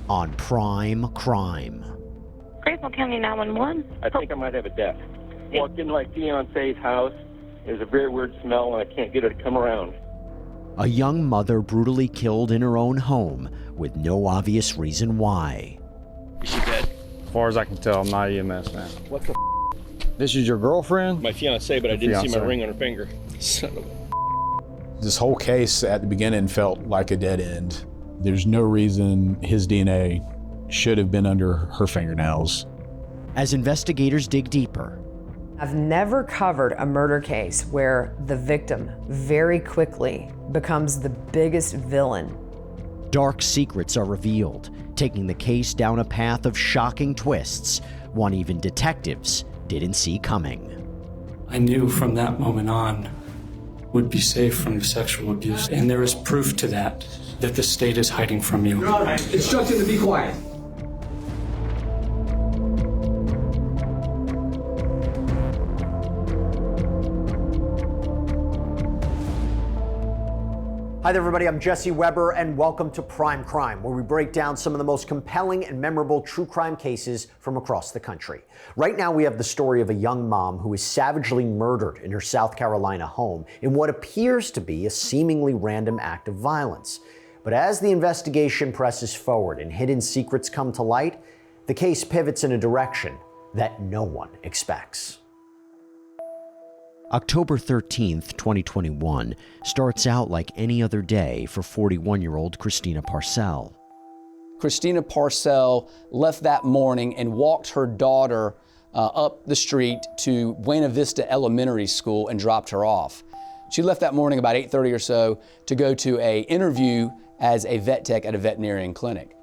on Prime Crime. Graceville County 911. I think I might have a death. Walked into my fiance's house. There's a very weird smell, and I can't get her to come around. A young mother brutally killed in her own home with no obvious reason why. Is she dead? As far as I can tell, I'm not EMS, man. What the This is your girlfriend? My fiancée, but I didn't see my Fiancée. ring on her finger. Son of a... This whole case at the beginning felt like a dead end. There's no reason his DNA should have been under her fingernails. As investigators dig deeper, I've never covered a murder case where the victim very quickly becomes the biggest villain. dark secrets are revealed, taking the case down a path of shocking twists, one even detectives didn't see coming. I knew from that moment on would be safe from sexual abuse, and there is proof to that the state is hiding from you. Your Honor, instruction to be quiet. Hi there, everybody. I'm Jesse Weber, and welcome to Prime Crime, where we break down some of the most compelling and memorable true crime cases from across the country. Right now, we have the story of a young mom who was savagely murdered in her South Carolina home in what appears to be a seemingly random act of violence. But as the investigation presses forward and hidden secrets come to light, the case pivots in a direction that no one expects. October 13th, 2021 starts out like any other day for 41-year-old Christina Parcell. Christina Parcell left that morning and walked her daughter up the street to Buena Vista Elementary School and dropped her off. She left that morning about 8:30 or so to go to an interview as a vet tech at a veterinarian clinic.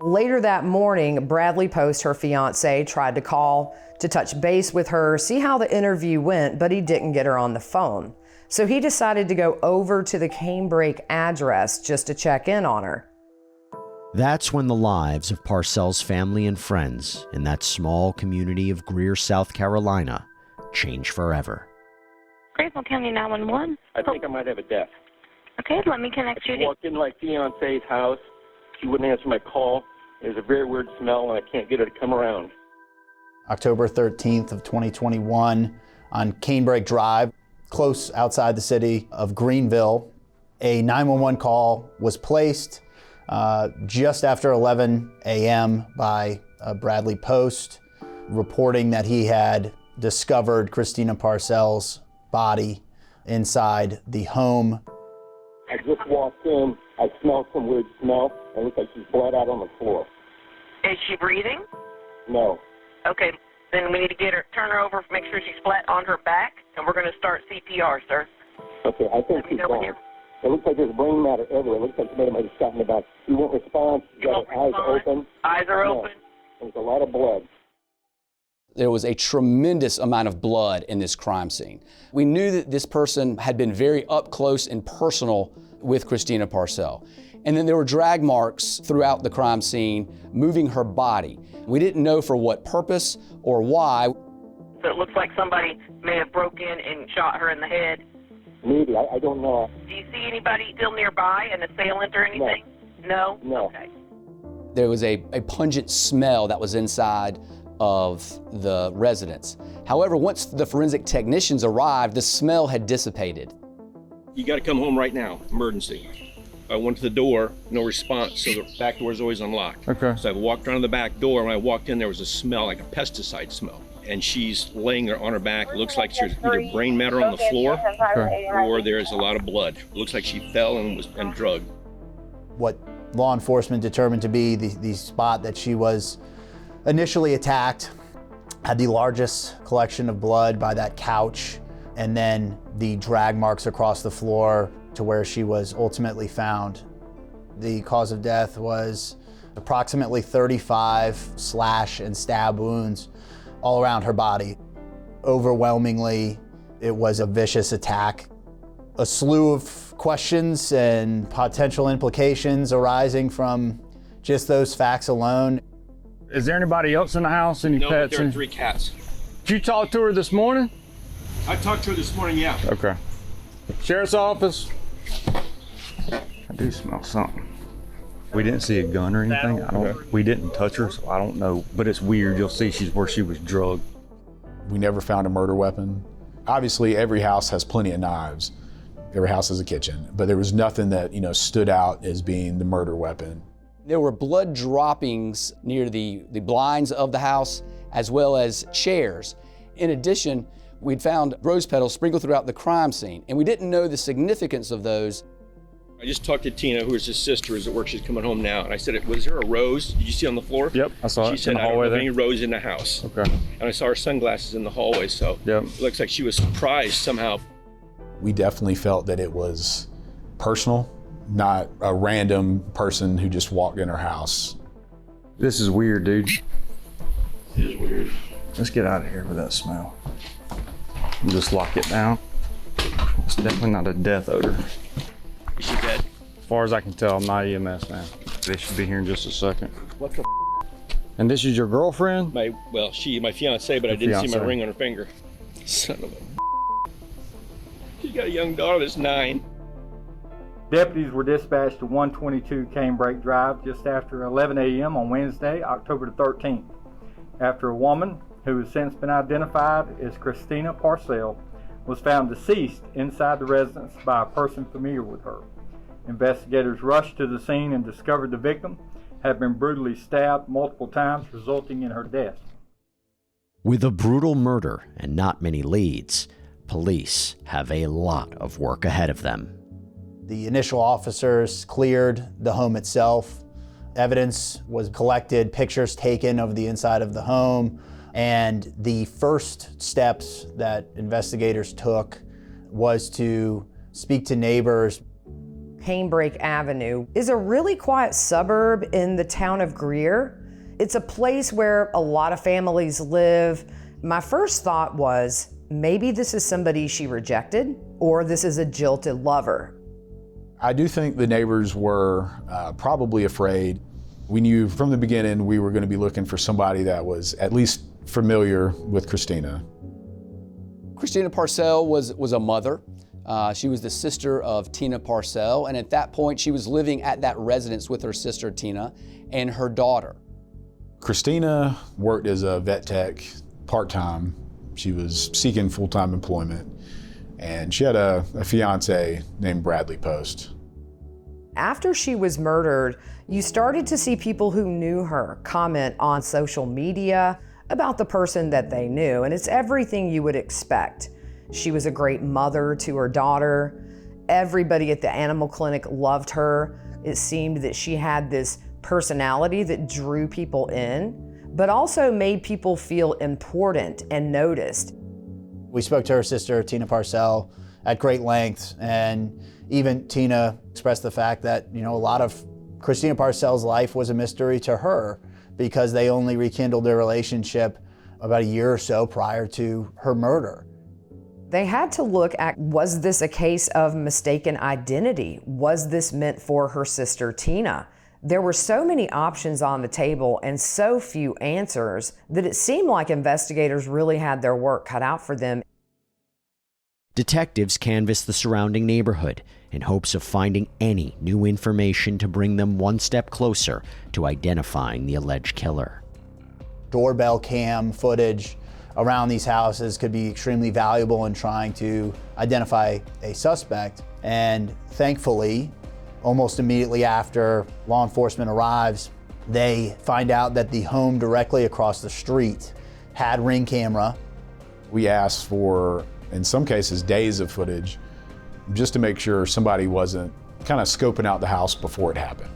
Later that morning, Bradley Post, her fiance, tried to call to touch base with her, see how the interview went, but he didn't get her on the phone. So he decided to go over to the Canebrake address just to check in on her. That's when the lives of Parcell's family and friends in that small community of Greer, South Carolina, change forever. Graceville County 911. I think I might have a death. Okay, let me connect you to... Walked into my fiance's house. She wouldn't answer my call. There's a very weird smell, and I can't get her to come around. October 13th of 2021 on Canebrake Drive, close outside the city of Greenville, a 911 call was placed just after 11 a.m. by Bradley Post, reporting that he had discovered Christina Parcell's body inside the home. I just walked in. I smelled some weird smell. It looks like she's bled out on the floor. Is she breathing? No. Okay, then we need to turn her over, make sure she's flat on her back, and we're going to start CPR, sir. Okay, I think she's gone. It looks like there's brain matter everywhere. It looks like somebody might have shot in the back. She won't respond. She's got her eyes open. Eyes are open. There's a lot of blood. There was a tremendous amount of blood in this crime scene. We knew that this person had been very up close and personal with Christina Parcell. And then there were drag marks throughout the crime scene moving her body. We didn't know for what purpose or why. So it looks like somebody may have broke in and shot her in the head. Maybe, I don't know. Do you see anybody still nearby, an assailant or anything? No? No. Okay. There was a pungent smell that was inside of the residence. However, once the forensic technicians arrived, the smell had dissipated. You got to come home right now, emergency. I went to the door, no response, so the back door is always unlocked. Okay. So I walked around the back door. When I walked in, there was a smell, like a pesticide smell. And she's laying there on her back. It looks like she's either brain matter on the floor, or there's a lot of blood. It looks like she fell and was drugged. What law enforcement determined to be the spot that she was initially attacked had the largest collection of blood by that couch, and then the drag marks across the floor to where she was ultimately found. The cause of death was approximately 35 slash and stab wounds all around her body. Overwhelmingly, it was a vicious attack. A slew of questions and potential implications arising from just those facts alone. Is there anybody else in the house? Any No, pets? but there are 3 cats. Did you talk to her this morning? I talked to her this morning, yeah. Okay. Sheriff's office. I do smell something. We didn't see a gun or anything. We didn't touch her, so I don't know. But it's weird. You'll see where she was drugged. We never found a murder weapon. Obviously, every house has plenty of knives. Every house has a kitchen, but there was nothing that, stood out as being the murder weapon. There were blood droppings near the blinds of the house, as well as chairs. In addition, we'd found rose petals sprinkled throughout the crime scene, and we didn't know the significance of those. I just talked to Tina, who is his sister, who's at work. She's coming home now. And I said, was there a rose? Did you see on the floor? Yep, I saw it. She said, I don't have any rose in the house. Okay. And I saw her sunglasses in the hallway, so it looks like she was surprised somehow. We definitely felt that it was personal, not a random person who just walked in her house. This is weird, dude. It is weird. Let's get out of here with that smell. And just lock it down. It's definitely not a death odor. Is she dead? As far as I can tell, I'm not EMS, man. They should be here in just a second. What the And this is your girlfriend? my fiancée, but I didn't see my ring on her finger. Son of a She's got a young daughter that's 9. Deputies were dispatched to 122 Canebrake Drive just after 11 a.m. on Wednesday, October the 13th, after a woman, who has since been identified as Christina Parcell, was found deceased inside the residence by a person familiar with her. Investigators rushed to the scene and discovered the victim had been brutally stabbed multiple times, resulting in her death. With a brutal murder and not many leads, police have a lot of work ahead of them. The initial officers cleared the home itself. Evidence was collected, pictures taken of the inside of the home, and the first steps that investigators took was to speak to neighbors. Canebrake Avenue is a really quiet suburb in the town of Greer. It's a place where a lot of families live. My first thought was, maybe this is somebody she rejected, or this is a jilted lover. I do think the neighbors were probably afraid. We knew from the beginning we were going to be looking for somebody that was at least familiar with Christina. Christina Parcell was a mother. She was the sister of Tina Parcell, and at that point she was living at that residence with her sister Tina and her daughter. Christina worked as a vet tech part-time. She was seeking full-time employment, and she had a fiancé named Bradley Post. After she was murdered, you started to see people who knew her comment on social media about the person that they knew, and it's everything you would expect. She was a great mother to her daughter. Everybody at the animal clinic loved her. It seemed that she had this personality that drew people in, but also made people feel important and noticed. We spoke to her sister, Tina Parcell, at great length, and even Tina expressed the fact that, a lot of Christina Parcell's life was a mystery to her because they only rekindled their relationship about a year or so prior to her murder. They had to look at, was this a case of mistaken identity? Was this meant for her sister Tina? There were so many options on the table and so few answers that it seemed like investigators really had their work cut out for them. Detectives canvassed the surrounding neighborhood in hopes of finding any new information to bring them one step closer to identifying the alleged killer. Doorbell cam footage around these houses could be extremely valuable in trying to identify a suspect. And thankfully, almost immediately after law enforcement arrives, they find out that the home directly across the street had Ring camera. We asked for, in some cases, days of footage just to make sure somebody wasn't kind of scoping out the house before it happened.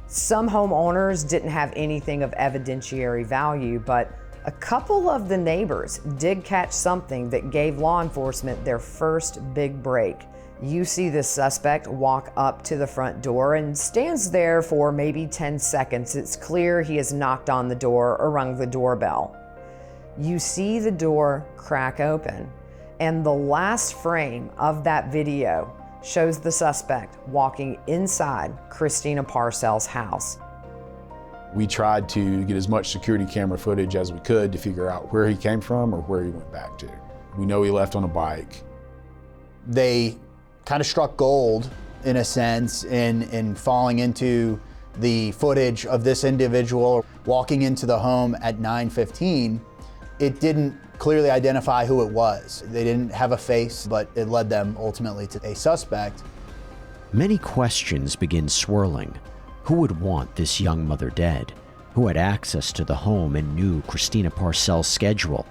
Some homeowners didn't have anything of evidentiary value, but a couple of the neighbors did catch something that gave law enforcement their first big break. You see this suspect walk up to the front door and stands there for maybe 10 seconds. It's clear he has knocked on the door or rung the doorbell. You see the door crack open, and the last frame of that video shows the suspect walking inside Christina Parcell's house. We tried to get as much security camera footage as we could to figure out where he came from or where he went back to. We know he left on a bike. They kind of struck gold, in a sense, in falling into the footage of this individual walking into the home at 9:15, it didn't clearly identify who it was. They didn't have a face, but it led them ultimately to a suspect. Many questions begin swirling. Who would want this young mother dead? Who had access to the home and knew Christina Parcell's schedule?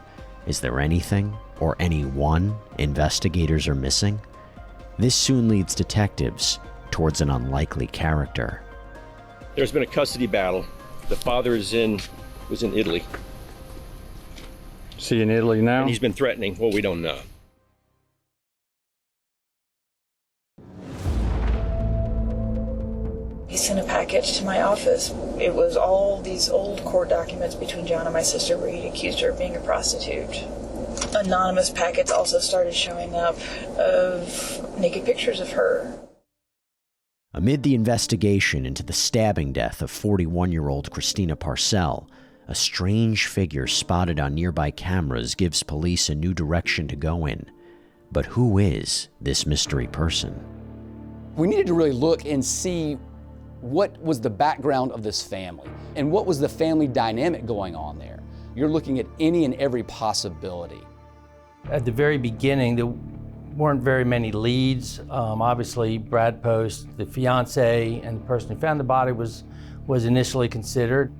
Is there anything or anyone investigators are missing? This soon leads detectives towards an unlikely character. There's been a custody battle. The father was in Italy. Is he in Italy now? And he's been threatening. Well, we don't know. He sent a package to my office. It was all these old court documents between John and my sister where he accused her of being a prostitute. Anonymous packets also started showing up of naked pictures of her. Amid the investigation into the stabbing death of 41-year-old Christina Parcell, a strange figure spotted on nearby cameras gives police a new direction to go in. But who is this mystery person? We needed to really look and see what was the background of this family and what was the family dynamic going on there. You're looking at any and every possibility. At the very beginning, there weren't very many leads. Obviously, Brad Post, the fiancé, and the person who found the body was initially considered.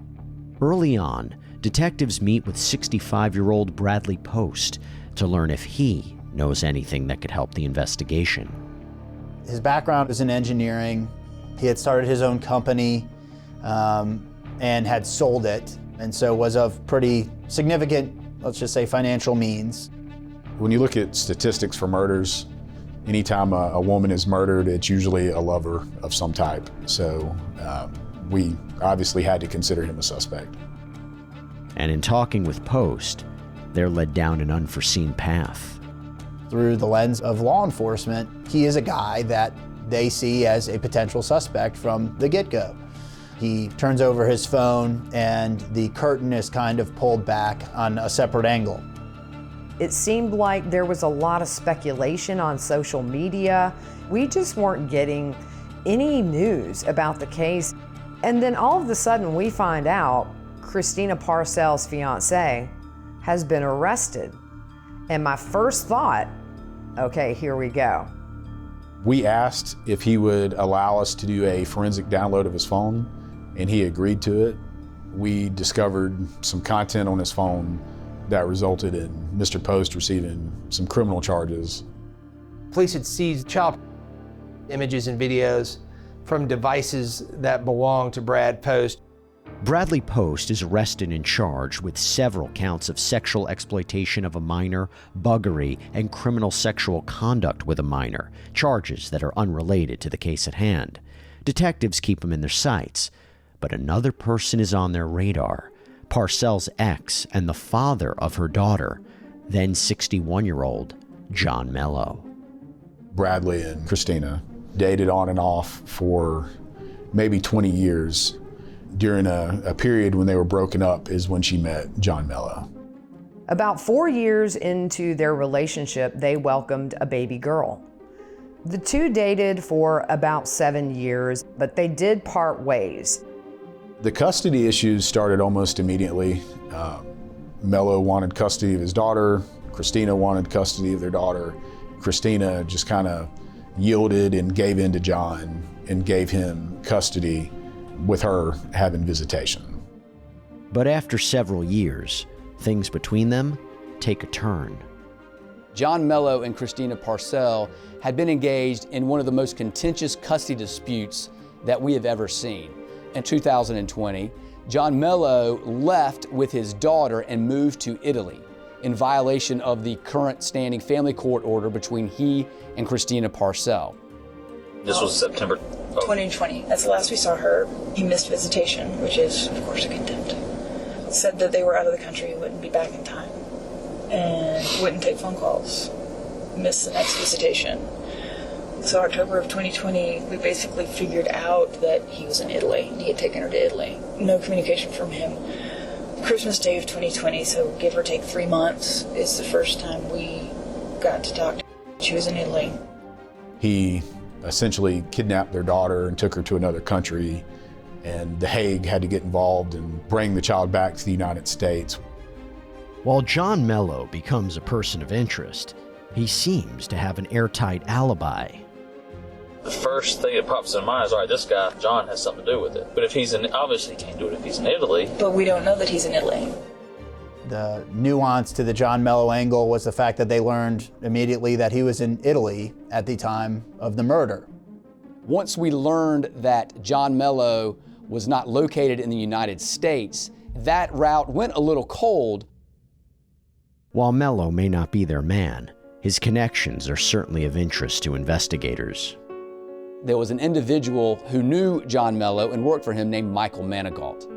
Early on, detectives meet with 65-year-old Bradley Post to learn if he knows anything that could help the investigation. His background is in engineering. He had started his own company and had sold it, and so was of pretty significant, let's just say, financial means. When you look at statistics for murders, anytime a woman is murdered, it's usually a lover of some type. So we obviously had to consider him a suspect. And in talking with Post, they're led down an unforeseen path. Through the lens of law enforcement, he is a guy that they see as a potential suspect from the get-go. He turns over his phone and the curtain is kind of pulled back on a separate angle. It seemed like there was a lot of speculation on social media. We just weren't getting any news about the case. And then all of a sudden we find out Christina Parcell's fiancé has been arrested. And my first thought, okay, here we go. We asked if he would allow us to do a forensic download of his phone, and he agreed to it. We discovered some content on his phone that resulted in Mr. Post receiving some criminal charges. Police had seized child images and videos from devices that belong to Brad Post. Bradley Post is arrested and charged with several counts of sexual exploitation of a minor, buggery, and criminal sexual conduct with a minor, charges that are unrelated to the case at hand. Detectives keep him in their sights, but another person is on their radar, Parcell's ex and the father of her daughter, then 61-year-old John Mello. Bradley and Christina dated on and off for maybe 20 years. During a period when they were broken up is when she met John Mello. About 4 years into their relationship, they welcomed a baby girl. The two dated for about 7 years, but they did part ways. The custody issues started almost immediately. Mello wanted custody of his daughter. Christina wanted custody of their daughter. Christina just kind of yielded and gave in to John and gave him custody, with her having visitation. But after several years, things between them take a turn. John Mello and Christina Parcell had been engaged in one of the most contentious custody disputes that we have ever seen. In 2020, John Mello left with his daughter and moved to Italy in violation of the current standing family court order between he and Christina Parcell. This was September 2020. That's the last we saw her. He missed visitation, which is, of course, a contempt. Said that they were out of the country, wouldn't be back in time, and wouldn't take phone calls. Missed the next visitation. So October of 2020, we basically figured out that he was in Italy, and he had taken her to Italy. No communication from him. Christmas Day of 2020, so give or take 3 months, is the first time we got to talk to her. She was in Italy. He essentially kidnapped their daughter and took her to another country and The Hague had to get involved and bring the child back to the United States. While John Mello becomes a person of interest, he seems to have an airtight alibi. The first thing that pops in mind is, all right, this guy, John, has something to do with it. But if he's in, obviously he can't do it if he's in Italy. But we don't know that he's in Italy. The nuance to the John Mello angle was the fact that they learned immediately that he was in Italy at the time of the murder. Once we learned that John Mello was not located in the United States, that route went a little cold. While Mello may not be their man, his connections are certainly of interest to investigators. There was an individual who knew John Mello and worked for him named Michael Manigault.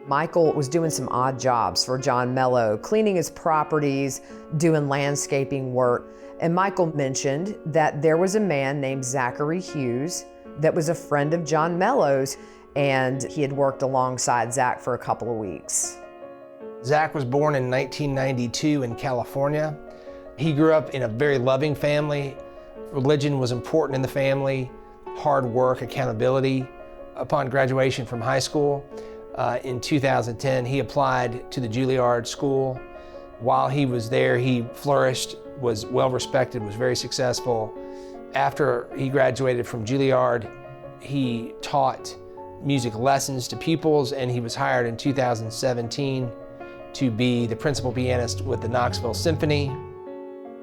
Michael was doing some odd jobs for John Mello, cleaning his properties, doing landscaping work. And Michael mentioned that there was a man named Zachary Hughes that was a friend of John Mello's, and he had worked alongside Zach for a couple of weeks. Zach was born in 1992 in California. He grew up in a very loving family. Religion was important in the family, hard work, accountability. Upon graduation from high school in 2010, he applied to the Juilliard School. While he was there, he flourished, was well respected, was very successful. After he graduated from Juilliard, he taught music lessons to pupils, and he was hired in 2017 to be the principal pianist with the Knoxville Symphony.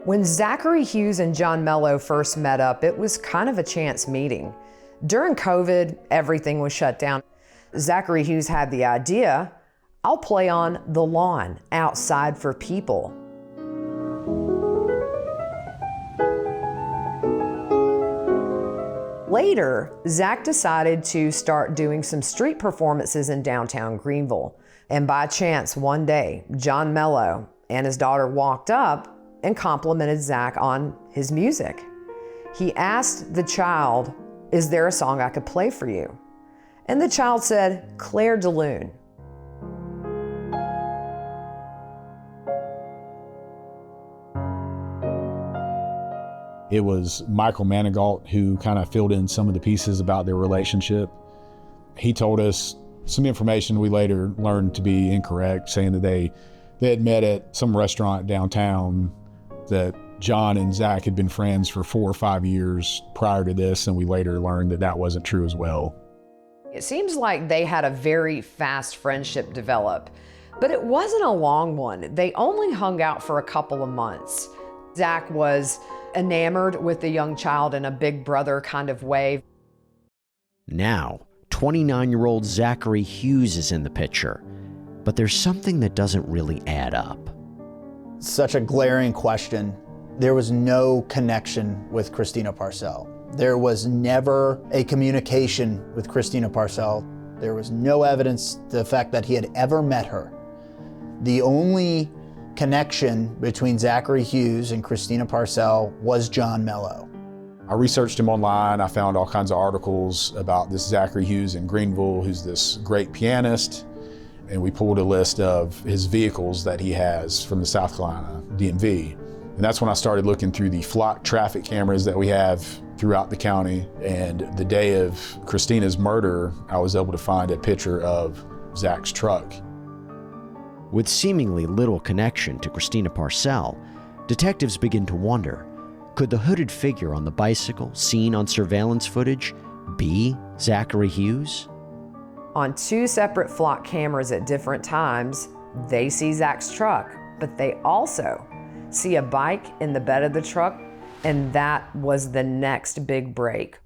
When Zachary Hughes and John Mello first met up, it was kind of a chance meeting. During COVID, everything was shut down. Zachary Hughes had the idea, I'll play on the lawn outside for people. Later, Zach decided to start doing some street performances in downtown Greenville. And by chance, one day, John Mello and his daughter walked up and complimented Zach on his music. He asked the child, "Is there a song I could play for you?" And the child said, "Claire de Lune." It was Michael Manigault who kind of filled in some of the pieces about their relationship. He told us some information we later learned to be incorrect, saying that they had met at some restaurant downtown, that John and Zach had been friends for 4 or 5 years prior to this, and we later learned that that wasn't true as well. It seems like they had a very fast friendship develop, but it wasn't a long one. They only hung out for a couple of months. Zach was enamored with the young child in a big brother kind of way. Now, 29-year-old Zachary Hughes is in the picture, but there's something that doesn't really add up. Such a glaring question. There was no connection with Christina Parcell. There was never a communication with Christina Parcell. There was no evidence to the fact that he had ever met her. The only connection between Zachary Hughes and Christina Parcell was John Mello. I researched him online. I found all kinds of articles about this Zachary Hughes in Greenville, who's this great pianist. And we pulled a list of his vehicles that he has from the South Carolina DMV. And that's when I started looking through the flock traffic cameras that we have throughout the county. And the day of Christina's murder, I was able to find a picture of Zach's truck. With seemingly little connection to Christina Parcell, detectives begin to wonder, could the hooded figure on the bicycle seen on surveillance footage be Zachary Hughes? On 2 separate flock cameras at different times, they see Zach's truck, but they also see a bike in the bed of the truck, and that was the next big break.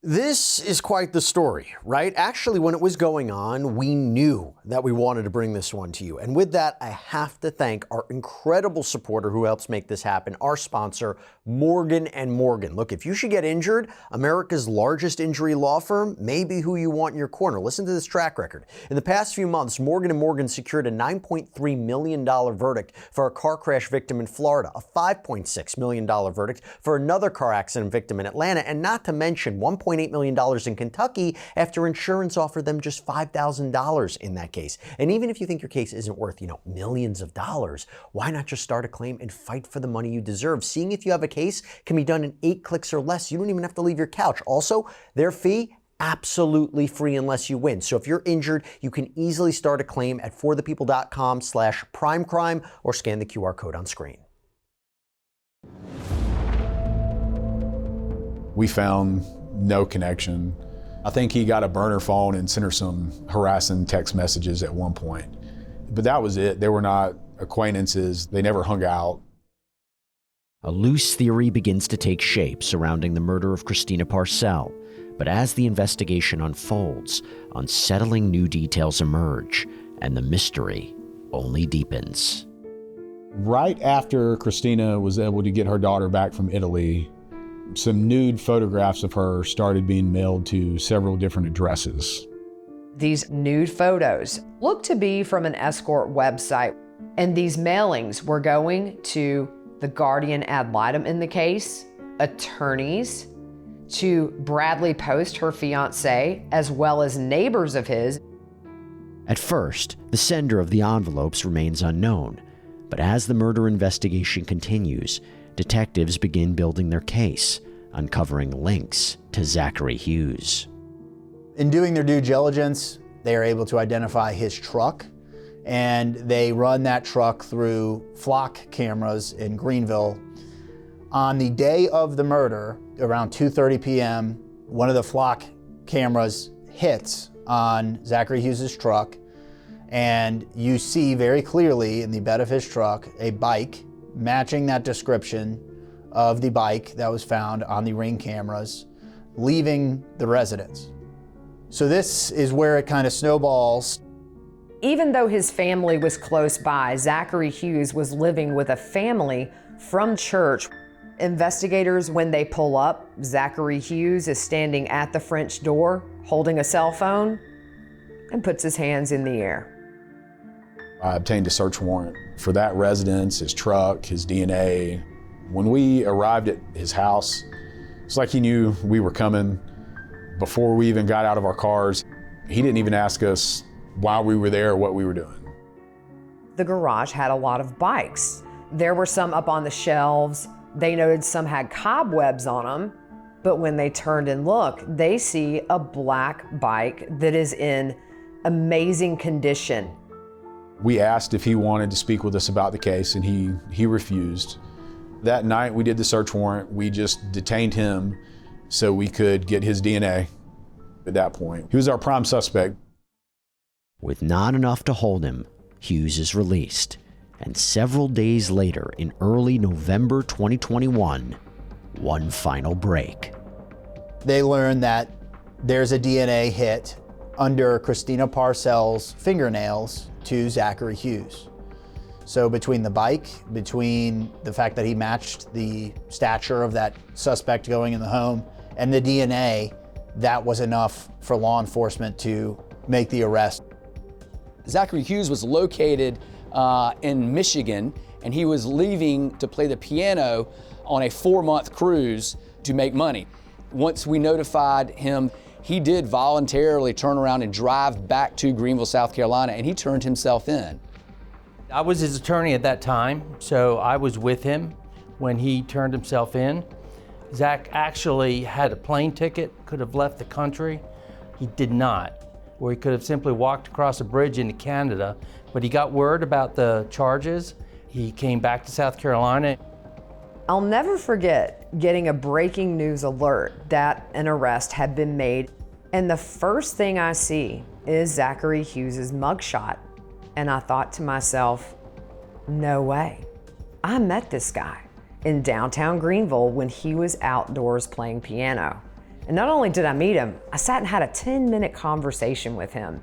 This is quite the story, right? Actually, when it was going on, we knew that we wanted to bring this one to you. And with that, I have to thank our incredible supporter who helps make this happen, our sponsor, Morgan & Morgan. Look, if you should get injured, America's largest injury law firm may be who you want in your corner. Listen to this track record. In the past few months, Morgan & Morgan secured a $9.3 million verdict for a car crash victim in Florida, a $5.6 million verdict for another car accident victim in Atlanta, and not to mention $1.8 $2.8 million in Kentucky after insurance offered them just $5,000 in that case. And even if you think your case isn't worth, millions of dollars, why not just start a claim and fight for the money you deserve? Seeing if you have a case can be done in 8 clicks or less. You don't even have to leave your couch. Also, their fee, absolutely free unless you win. So if you're injured, you can easily start a claim at forthepeople.com/primecrime or scan the QR code on screen. We found no connection. I think he got a burner phone and sent her some harassing text messages at one point. But that was it. They were not acquaintances. They never hung out. A loose theory begins to take shape surrounding the murder of Christina Parcell. But as the investigation unfolds, unsettling new details emerge, and the mystery only deepens. Right after Christina was able to get her daughter back from Italy, some nude photographs of her started being mailed to several different addresses. These nude photos look to be from an escort website, and these mailings were going to the guardian ad litem in the case, attorneys, to Bradley Post, her fiancé, as well as neighbors of his. At first, the sender of the envelopes remains unknown, but as the murder investigation continues, detectives begin building their case, uncovering links to Zachary Hughes. In doing their due diligence, they are able to identify his truck, and they run that truck through flock cameras in Greenville. On the day of the murder, around 2:30 p.m., one of the flock cameras hits on Zachary Hughes' truck, and you see very clearly in the bed of his truck a bike matching that description of the bike that was found on the Ring cameras leaving the residence. So this is where it kind of snowballs. Even though his family was close by, Zachary Hughes was living with a family from church. Investigators, when they pull up, Zachary Hughes is standing at the French door, holding a cell phone, and puts his hands in the air. I obtained a search warrant for that residence, his truck, his DNA. When we arrived at his house, it's like he knew we were coming before we even got out of our cars. He didn't even ask us why we were there or what we were doing. The garage had a lot of bikes. There were some up on the shelves. They noted some had cobwebs on them, but when they turned and looked, they see a black bike that is in amazing condition. We asked if he wanted to speak with us about the case, and he refused. That night we did the search warrant. We just detained him so we could get his DNA at that point. He was our prime suspect. With not enough to hold him, Hughes is released. And several days later, in early November 2021, one final break. They learned that there's a DNA hit under Christina Parcell's fingernails to Zachary Hughes. So between the bike, between the fact that he matched the stature of that suspect going in the home, and the DNA, that was enough for law enforcement to make the arrest. Zachary Hughes was located in Michigan, and he was leaving to play the piano on a 4-month cruise to make money. Once we notified him, he did voluntarily turn around and drive back to Greenville, South Carolina, and he turned himself in. I was his attorney at that time, so I was with him when he turned himself in. Zach actually had a plane ticket, could have left the country. He did not, or he could have simply walked across a bridge into Canada, but he got word about the charges. He came back to South Carolina. I'll never forget getting a breaking news alert that an arrest had been made, and the first thing I see is Zachary Hughes' mugshot. And I thought to myself, no way. I met this guy in downtown Greenville when he was outdoors playing piano. And not only did I meet him, I sat and had a 10-minute conversation with him.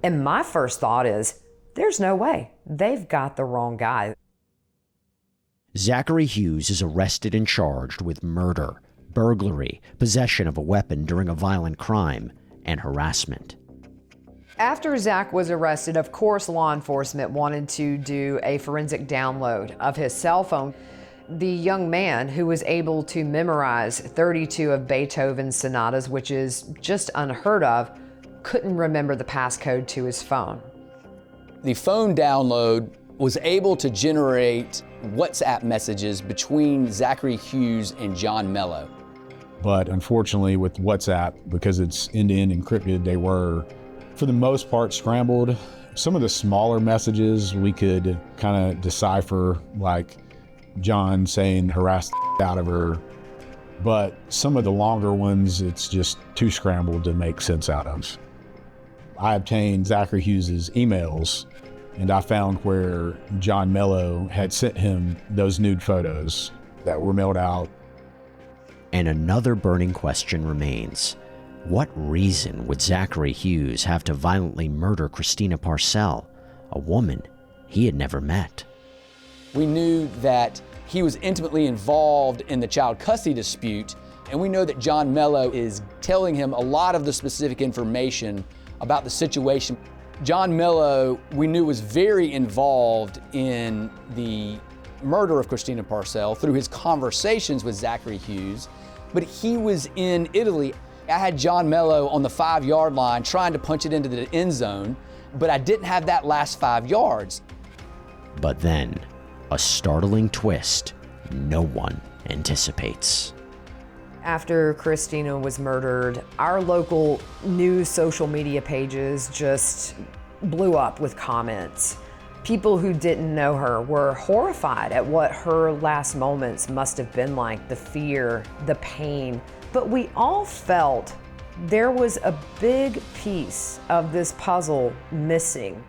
And my first thought is, there's no way. They've got the wrong guy. Zachary Hughes is arrested and charged with murder, burglary, possession of a weapon during a violent crime, and harassment. After Zach was arrested, of course, law enforcement wanted to do a forensic download of his cell phone. The young man who was able to memorize 32 of Beethoven's sonatas, which is just unheard of, couldn't remember the passcode to his phone. The phone download was able to generate WhatsApp messages between Zachary Hughes and John Mello. But unfortunately with WhatsApp, because it's end-to-end encrypted, they were, for the most part, scrambled. Some of the smaller messages we could kind of decipher, like John saying harass the out of her. But some of the longer ones, it's just too scrambled to make sense out of. I obtained Zachary Hughes's emails, and I found where John Mello had sent him those nude photos that were mailed out. And another burning question remains. What reason would Zachary Hughes have to violently murder Christina Parcell, a woman he had never met? We knew that he was intimately involved in the child custody dispute, and we know that John Mello is telling him a lot of the specific information about the situation. John Mello, we knew, was very involved in the murder of Christina Parcell through his conversations with Zachary Hughes, but he was in Italy. I had John Mello on the 5-yard line trying to punch it into the end zone, but I didn't have that last 5 yards. But then, a startling twist no one anticipates. After Christina was murdered, our local news social media pages just blew up with comments. People who didn't know her were horrified at what her last moments must have been like, the fear, the pain. But we all felt there was a big piece of this puzzle missing.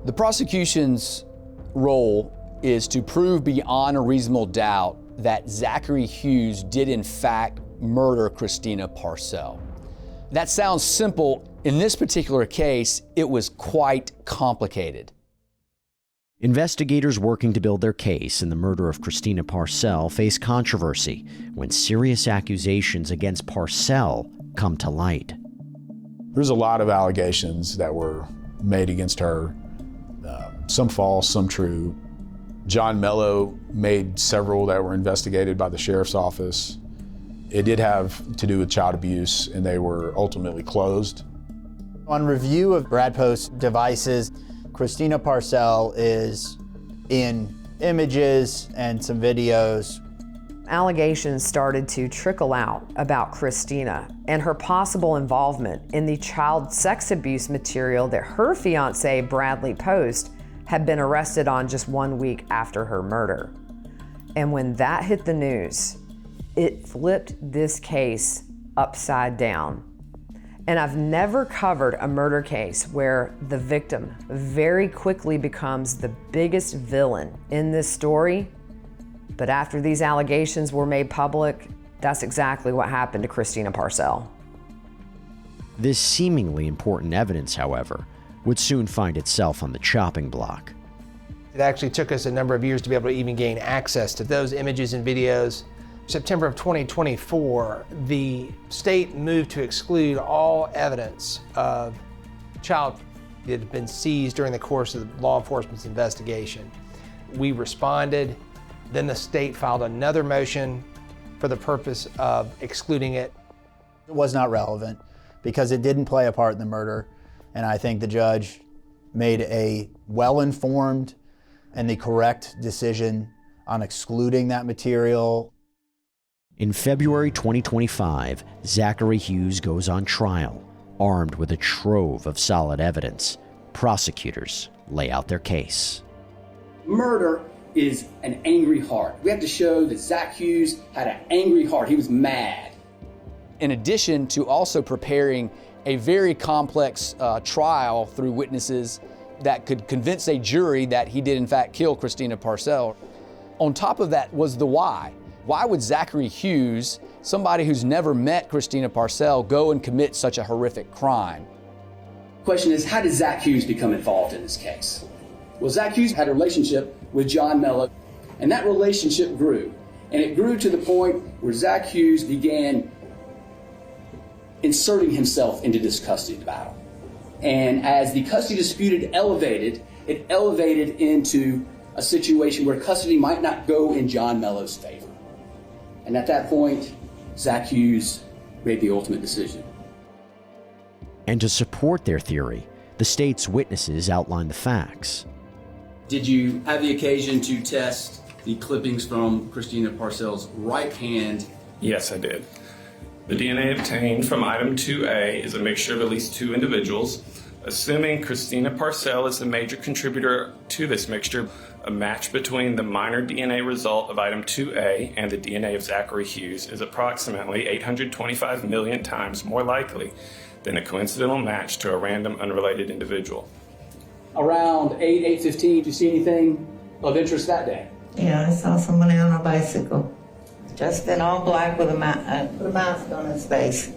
The prosecution's role is to prove beyond a reasonable doubt that Zachary Hughes did in fact murder Christina Parcell. That sounds simple. In this particular case, it was quite complicated. Investigators working to build their case in the murder of Christina Parcell face controversy when serious accusations against Parcell come to light. There's a lot of allegations that were made against her, some false, some true. John Mello made several that were investigated by the sheriff's office. It did have to do with child abuse, and they were ultimately closed. On review of Brad Post's devices, Christina Parcell is in images and some videos. Allegations started to trickle out about Christina and her possible involvement in the child sex abuse material that her fiancé, Bradley Post, had been arrested on just 1 week after her murder. And when that hit the news, it flipped this case upside down. And I've never covered a murder case where the victim very quickly becomes the biggest villain in this story. But after these allegations were made public, that's exactly what happened to Christina Parcell. This seemingly important evidence, however, would soon find itself on the chopping block. It actually took us a number of years to be able to even gain access to those images and videos. September of 2024, the state moved to exclude all evidence of child that had been seized during the course of the law enforcement's investigation. We responded, then the state filed another motion for the purpose of excluding it. It was not relevant because it didn't play a part in the murder, and I think the judge made a well-informed and the correct decision on excluding that material. In February 2025, Zachary Hughes goes on trial, armed with a trove of solid evidence. Prosecutors lay out their case. Murder is an angry heart. We have to show that Zach Hughes had an angry heart. He was mad. In addition to also preparing a very complex trial through witnesses that could convince a jury that he did in fact kill Christina Parcell. On top of that was the why. Why would Zachary Hughes, somebody who's never met Christina Parcell, go and commit such a horrific crime? The question is, how did Zach Hughes become involved in this case? Well, Zach Hughes had a relationship with John Mello, and that relationship grew. And it grew to the point where Zach Hughes began inserting himself into this custody battle. And as the custody dispute it elevated into a situation where custody might not go in John Mellow's favor. And at that point, Zach Hughes made the ultimate decision. And to support their theory, the state's witnesses outlined the facts. Did you have the occasion to test the clippings from Christina Parcell's right hand? Yes, I did. The DNA obtained from item 2A is a mixture of at least 2 individuals. Assuming Christina Parcell is the major contributor to this mixture, a match between the minor DNA result of item 2A and the DNA of Zachary Hughes is approximately 825 million times more likely than a coincidental match to a random unrelated individual. Around 8:15, did you see anything of interest that day? Yeah, I saw somebody on a bicycle, just in all black with a mask on his face.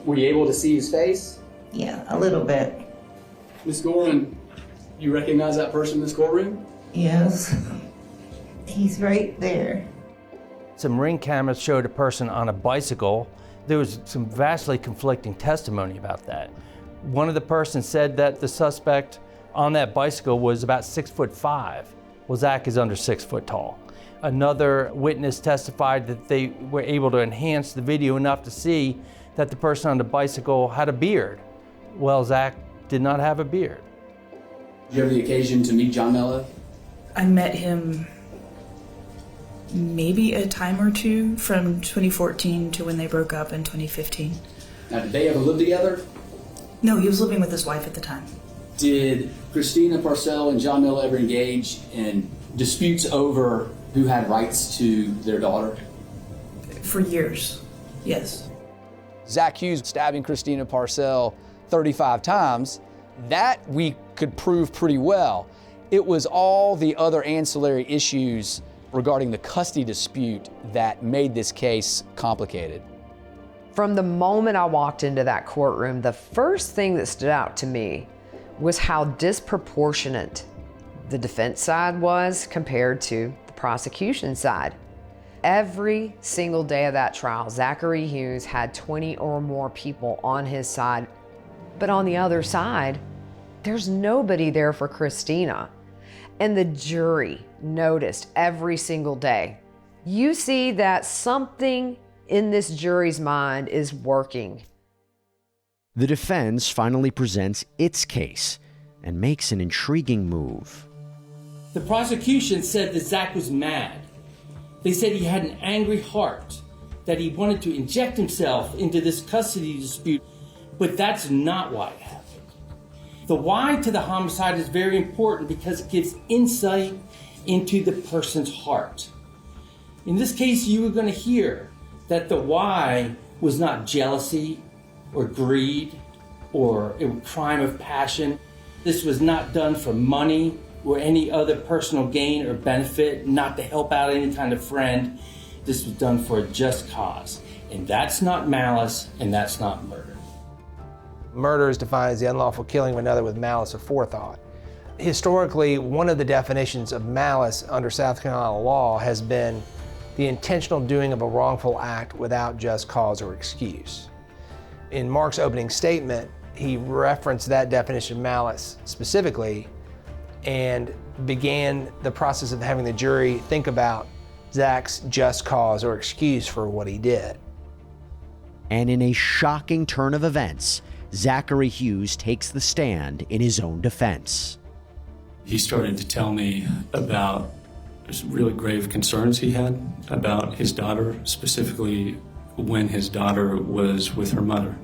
Were you able to see his face? Yeah, a little bit. Ms. Gorman, you recognize that person in this courtroom? Yes, he's right there. Some ring cameras showed a person on a bicycle. There was some vastly conflicting testimony about that. One of the persons said that the suspect on that bicycle was about 6'5". Well, Zach is under 6 foot tall. Another witness testified that they were able to enhance the video enough to see that the person on the bicycle had a beard. Well, Zach did not have a beard. Did you have the occasion to meet John Mello? I met him maybe a time or two from 2014 to when they broke up in 2015. Now, did they ever live together? No, he was living with his wife at the time. Did Christina Parcell and John Mello ever engage in disputes over who had rights to their daughter? For years, yes. Zach Hughes stabbing Christina Parcell 35 times, that we could prove pretty well. It was all the other ancillary issues regarding the custody dispute that made this case complicated. From the moment I walked into that courtroom, the first thing that stood out to me was how disproportionate the defense side was compared to the prosecution side. Every single day of that trial, Zachary Hughes had 20 or more people on his side, but on the other side, there's nobody there for Christina. And the jury noticed every single day. You see that something in this jury's mind is working. The defense finally presents its case and makes an intriguing move. The prosecution said that Zach was mad. They said he had an angry heart, that he wanted to inject himself into this custody dispute, but that's not why it happened. The why to the homicide is very important because it gives insight into the person's heart. In this case, you were going to hear that the why was not jealousy or greed or a crime of passion. This was not done for money or any other personal gain or benefit, not to help out any kind of friend. This was done for a just cause. And that's not malice, and that's not murder. Murder is defined as the unlawful killing of another with malice or forethought. Historically, one of the definitions of malice under South Carolina law has been the intentional doing of a wrongful act without just cause or excuse. In Mark's opening statement, he referenced that definition of malice specifically and began the process of having the jury think about Zach's just cause or excuse for what he did. And in a shocking turn of events, Zachary Hughes takes the stand in his own defense. He started to tell me about some really grave concerns he had about his daughter, specifically when his daughter was with her mother.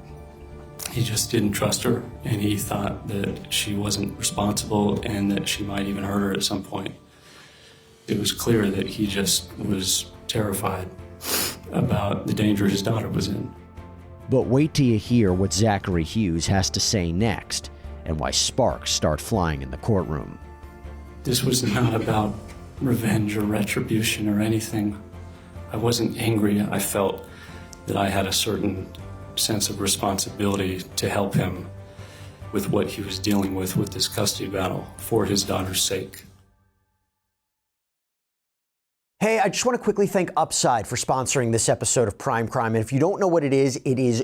He just didn't trust her, and he thought that she wasn't responsible and that she might even hurt her at some point. It was clear that he just was terrified about the danger his daughter was in. But wait till you hear what Zachary Hughes has to say next and why sparks start flying in the courtroom. This was not about revenge or retribution or anything. I wasn't angry. I felt that I had a certain sense of responsibility to help him with what he was dealing with this custody battle for his daughter's sake. Hey, I just want to quickly thank Upside for sponsoring this episode of Prime Crime. And if you don't know what it is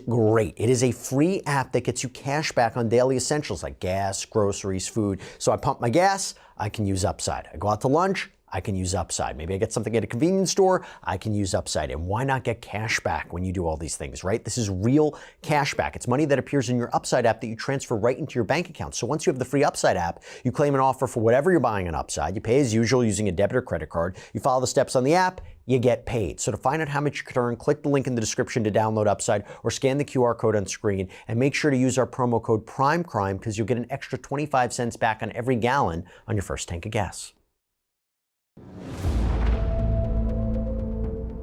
great. It is a free app that gets you cash back on daily essentials like gas, groceries, food. So I pump my gas, I can use Upside. I go out to lunch, I can use Upside. Maybe I get something at a convenience store, I can use Upside. And why not get cash back when you do all these things, right? This is real cash back. It's money that appears in your Upside app that you transfer right into your bank account. So once you have the free Upside app, you claim an offer for whatever you're buying on Upside. You pay as usual using a debit or credit card. You follow the steps on the app, you get paid. So to find out how much you could earn, click the link in the description to download Upside or scan the QR code on screen, and make sure to use our promo code PRIMECRIME because you'll get an extra 25 cents back on every gallon on your first tank of gas.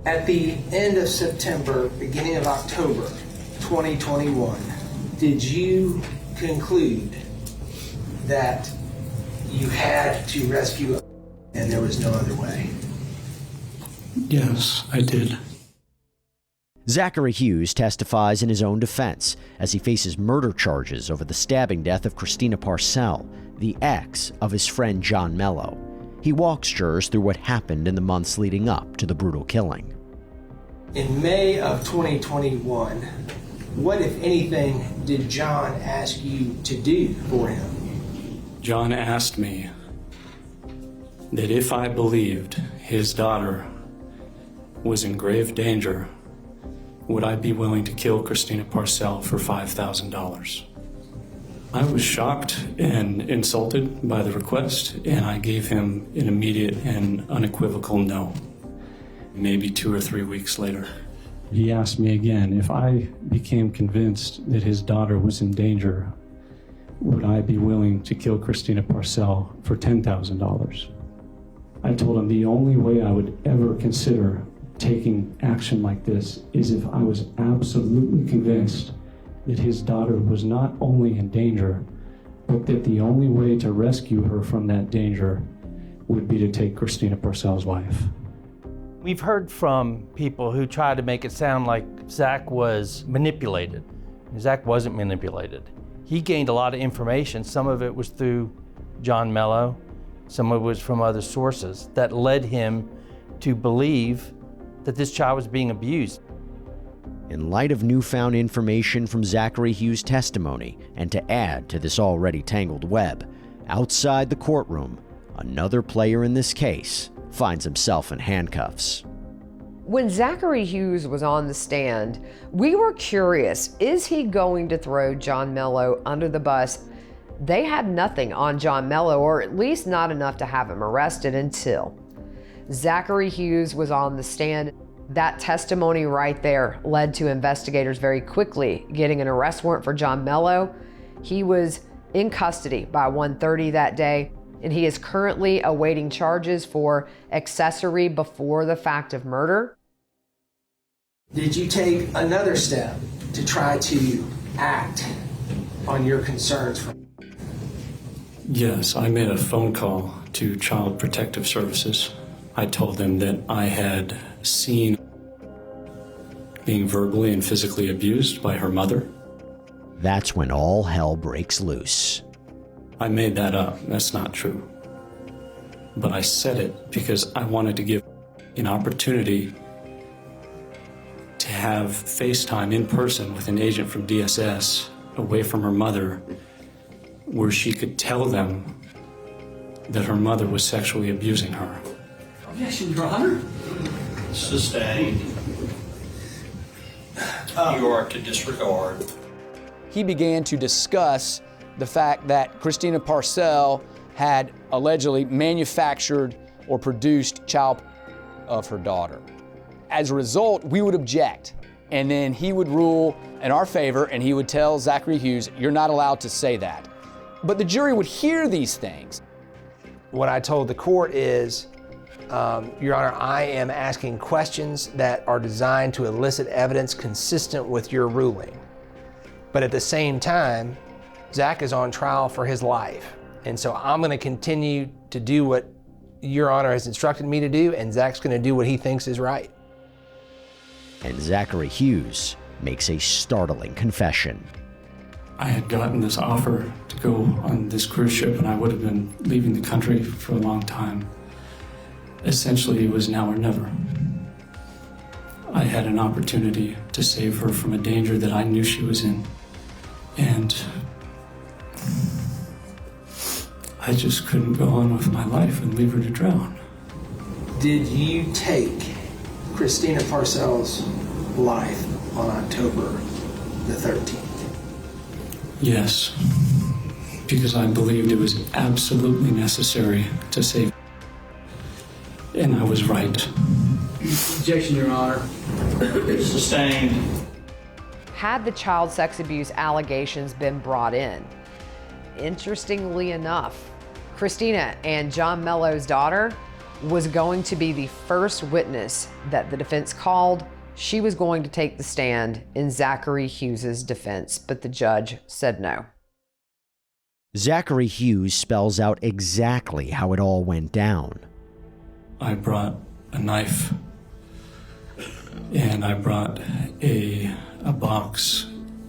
At the end of September, beginning of October 2021, did you conclude that you had to rescue and there was no other way? Yes, I did. Zachary Hughes testifies in his own defense as he faces murder charges over the stabbing death of Christina Parcell, the ex of his friend John Mello. He walks jurors through what happened in the months leading up to the brutal killing. In May of 2021, what, if anything, did John ask you to do for him? John asked me that if I believed his daughter was in grave danger, would I be willing to kill Christina Parcell for $5,000? I was shocked and insulted by the request, and I gave him an immediate and unequivocal no. Maybe 2 or 3 weeks later, he asked me again if I became convinced that his daughter was in danger, would I be willing to kill Christina Parcell for $10,000? I told him the only way I would ever consider taking action like this is if I was absolutely convinced that his daughter was not only in danger, but that the only way to rescue her from that danger would be to take Christina Parcell's life. We've heard from people who try to make it sound like Zach was manipulated. Zach wasn't manipulated. He gained a lot of information. Some of it was through John Mello, some of it was from other sources that led him to believe that this child was being abused. In light of newfound information from Zachary Hughes' testimony, and to add to this already tangled web, outside the courtroom, another player in this case finds himself in handcuffs. When Zachary Hughes was on the stand, we were curious, is he going to throw John Mello under the bus? They had nothing on John Mello, or at least not enough to have him arrested until Zachary Hughes was on the stand. That testimony right there led to investigators very quickly getting an arrest warrant for John Mello. He was in custody by 1:30 that day, and he is currently awaiting charges for accessory before the fact of murder. Did you take another step to try to act on your concerns? Yes, I made a phone call to Child Protective Services. I told them that I had seen being verbally and physically abused by her mother. That's when all hell breaks loose. I made that up. That's not true. But I said it because I wanted to give an opportunity to have FaceTime in person with an agent from DSS away from her mother, where she could tell them that her mother was sexually abusing her. Yeah, she was 100. Sustained. You are to disregard. He began to discuss the fact that Christina Parcell had allegedly manufactured or produced child of her daughter. As a result, we would object, and then he would rule in our favor, and he would tell Zachary Hughes, you're not allowed to say that. But the jury would hear these things. What I told the court is, Your Honor, I am asking questions that are designed to elicit evidence consistent with your ruling. But at the same time, Zach is on trial for his life. And so I'm going to continue to do what Your Honor has instructed me to do, and Zach's going to do what he thinks is right. And Zachary Hughes makes a startling confession. I had gotten this offer to go on this cruise ship, and I would have been leaving the country for a long time. Essentially, it was now or never. I had an opportunity to save her from a danger that I knew she was in. And I just couldn't go on with my life and leave her to drown. Did you take Christina Parcell's life on October the 13th? Yes, because I believed it was absolutely necessary to save her. And I was right. Objection, Your Honor. Sustained. Had the child sex abuse allegations been brought in, interestingly enough, Christina and John Mello's daughter was going to be the first witness that the defense called. She was going to take the stand in Zachary Hughes's defense, but the judge said no. Zachary Hughes spells out exactly how it all went down. I brought a knife, and I brought a box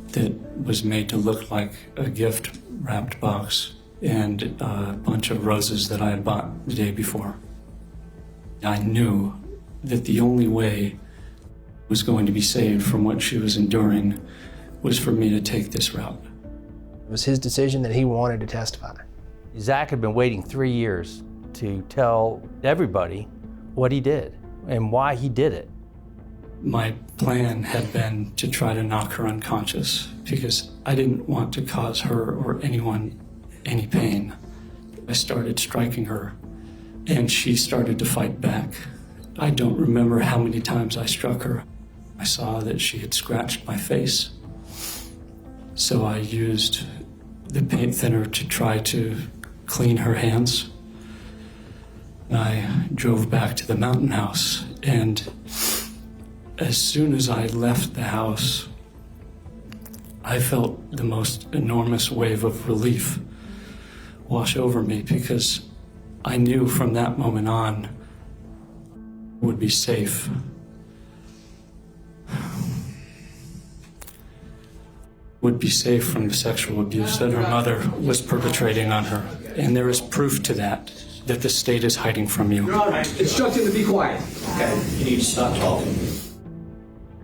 that was made to look like a gift wrapped box, and a bunch of roses that I had bought the day before. I knew that the only way was going to be saved from what she was enduring was for me to take this route. It was his decision that he wanted to testify. Zach had been waiting 3 years to tell everybody what he did and why he did it. My plan had been to try to knock her unconscious because I didn't want to cause her or anyone any pain. I started striking her, and she started to fight back. I don't remember how many times I struck her. I saw that she had scratched my face, so I used the paint thinner to try to clean her hands. I drove back to the mountain house, and as soon as I left the house, I felt the most enormous wave of relief wash over me because I knew from that moment on would be safe. Would be safe from the sexual abuse that her mother was perpetrating on her. And there is proof to that the state is hiding from you. Your Honor, instruct him to be quiet. Okay, you need to stop talking.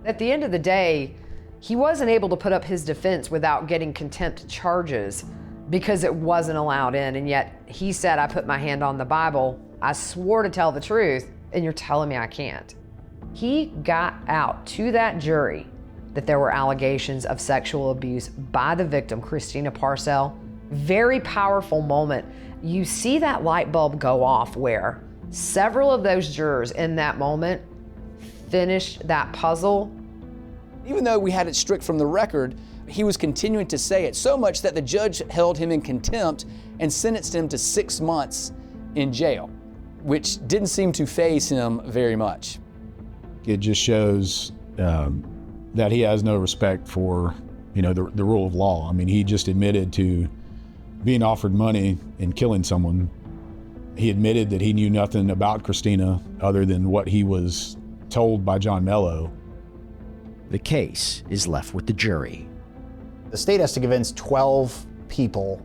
At the end of the day, he wasn't able to put up his defense without getting contempt charges because it wasn't allowed in. And yet he said, I put my hand on the Bible. I swore to tell the truth, and you're telling me I can't. He got out to that jury that there were allegations of sexual abuse by the victim, Christina Parcell. Very powerful moment. You see that light bulb go off where several of those jurors in that moment finished that puzzle. Even though we had it strict from the record, he was continuing to say it so much that the judge held him in contempt and sentenced him to 6 months in jail, which didn't seem to faze him very much. It just shows that he has no respect for, the rule of law. I mean, he just admitted to being offered money and killing someone. He admitted that he knew nothing about Christina other than what he was told by John Mello. The case is left with the jury. The state has to convince 12 people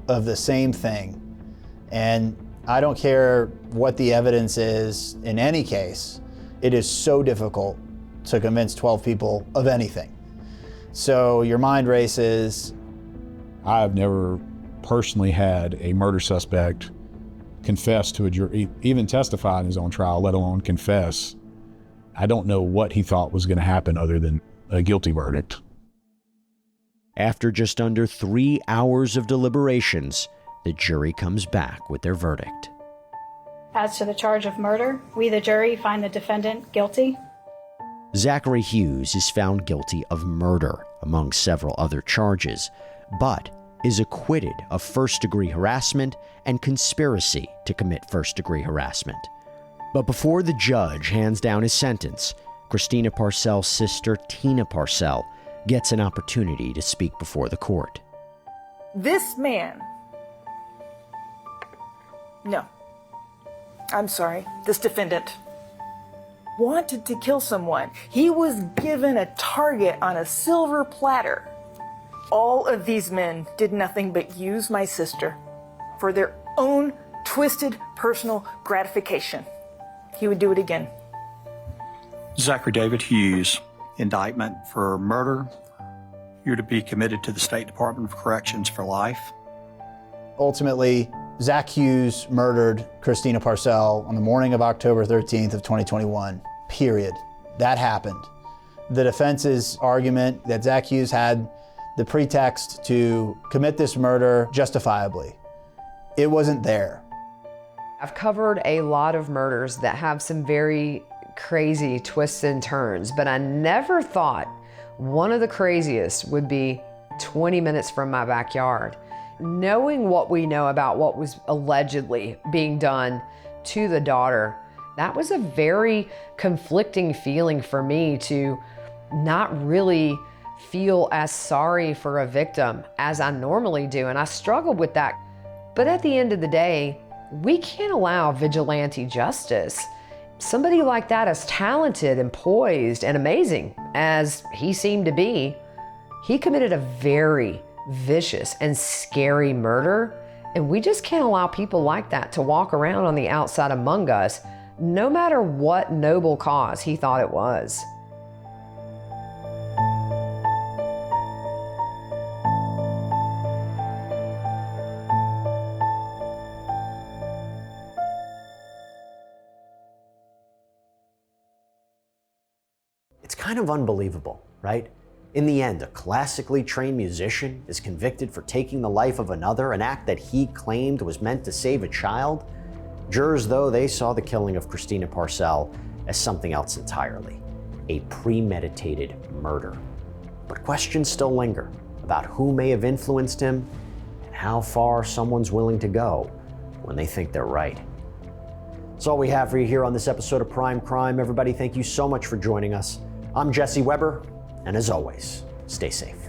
of the same thing. And I don't care what the evidence is in any case, it is so difficult to convince 12 people of anything. So your mind races. I've never personally had a murder suspect confess to a jury, even testify in his own trial, let alone confess. I don't know what he thought was going to happen other than a guilty verdict. After just under 3 hours of deliberations, the jury comes back with their verdict. As to the charge of murder, we, the jury, find the defendant guilty. Zachary Hughes is found guilty of murder, among several other charges, but is acquitted of first-degree harassment and conspiracy to commit first-degree harassment. But before the judge hands down his sentence, Christina Parcell's sister, Tina Parcell, gets an opportunity to speak before the court. This man, no, I'm sorry, this defendant wanted to kill someone. He was given a target on a silver platter. All of these men did nothing but use my sister for their own twisted personal gratification. he would do it again. Zachary David Hughes, indictment for murder. You're to be committed to the State Department of Corrections for life. Ultimately, Zach Hughes murdered Christina Parcell on the morning of October 13th of 2021, period. That happened. The defense's argument that Zach Hughes had the pretext to commit this murder justifiably, it wasn't there. I've covered a lot of murders that have some very crazy twists and turns, but I never thought one of the craziest would be 20 minutes from my backyard. Knowing what we know about what was allegedly being done to the daughter, that was a very conflicting feeling for me to not really feel as sorry for a victim as I normally do, and I struggled with that. But at the end of the day, we can't allow vigilante justice. Somebody like that, as talented and poised and amazing as he seemed to be, he committed a very vicious and scary murder, and we just can't allow people like that to walk around on the outside among us, no matter what noble cause he thought it was. It's kind of unbelievable, right? In the end, a classically trained musician is convicted for taking the life of another, an act that he claimed was meant to save a child. Jurors, though, they saw the killing of Christina Parcell as something else entirely, a premeditated murder. But questions still linger about who may have influenced him and how far someone's willing to go when they think they're right. That's all we have for you here on this episode of Prime Crime. Everybody, thank you so much for joining us. I'm Jesse Weber, and as always, stay safe.